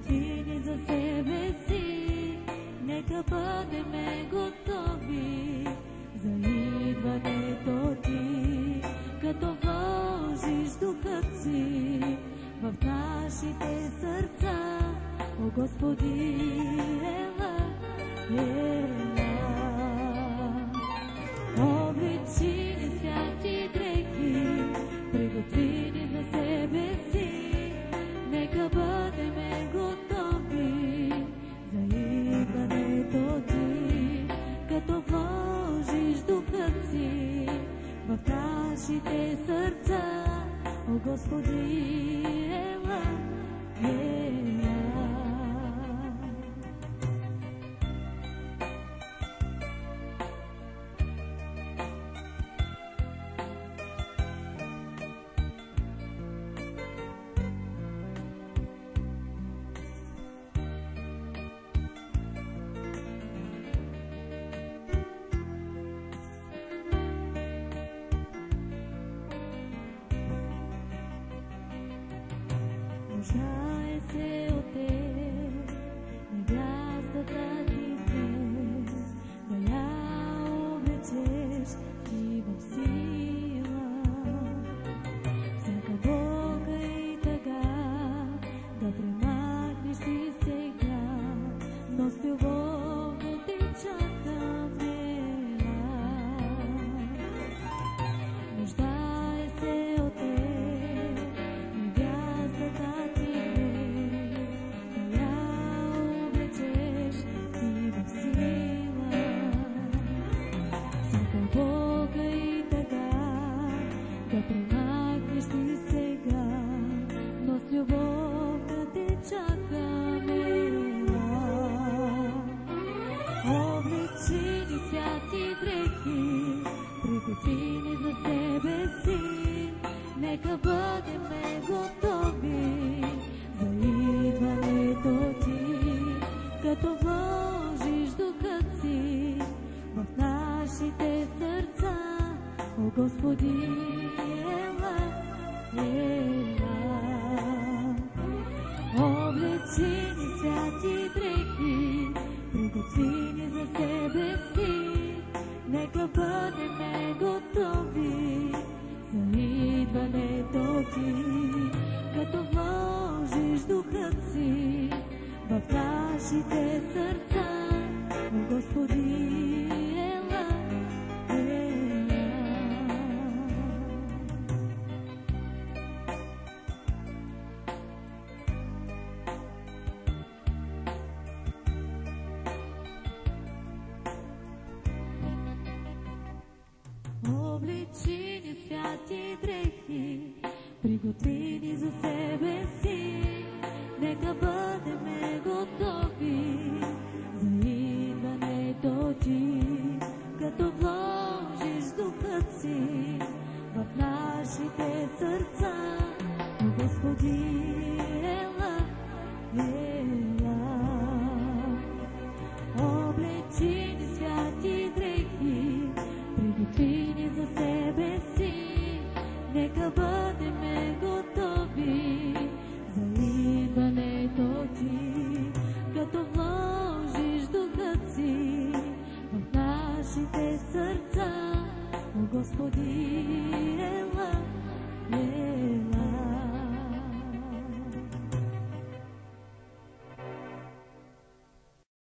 приготвили за себе си. Нека бъдеме готови за идването ти, като вложиш духът си в нашите сърца. О, Господи, ела, ела. Обличи ни святи дрехи, приготви ни за себе си. Нека бъдеме готови за идването ти, като вложиш духът си в нашите сърца. О, Господи, ела, ела. Нуждае се от теб, невястата ти днес, да я облечеш ти в сила. Всяка болка и тъга да премахнеш ти сега, но с любов да ти чакаме. Нуждае се от теб, невястата ти днес, да я облечеш ти в сила. Всяка болка и тъга да премахнеш ти сега, но с любов да те чакаме. Облечи ни святи дрехи, приготви ни за себе си. Нека бъдеме готови за идването ти, като вложиш духът си в нашите сърца. О, Господи, ела, ела. Облечи ни святи дрехи, приготви ни за себе си. Нека бъдеме готови за идването ти, като вложиш духът си в нашите сърца. О, Господи, ела, ела. Обличи ни святи дрехи, приготви ни за себе си. Нека бъдеме готови за идването ти, като вложиш духът си в нашите сърца. О, Господи, ела, ела. Облечи ни святи дрехи, приготви ни за себе си. Нека бъдеме готови за идването ти, като вложиш духът си в нашите сърца. О, Господи, ела, ела.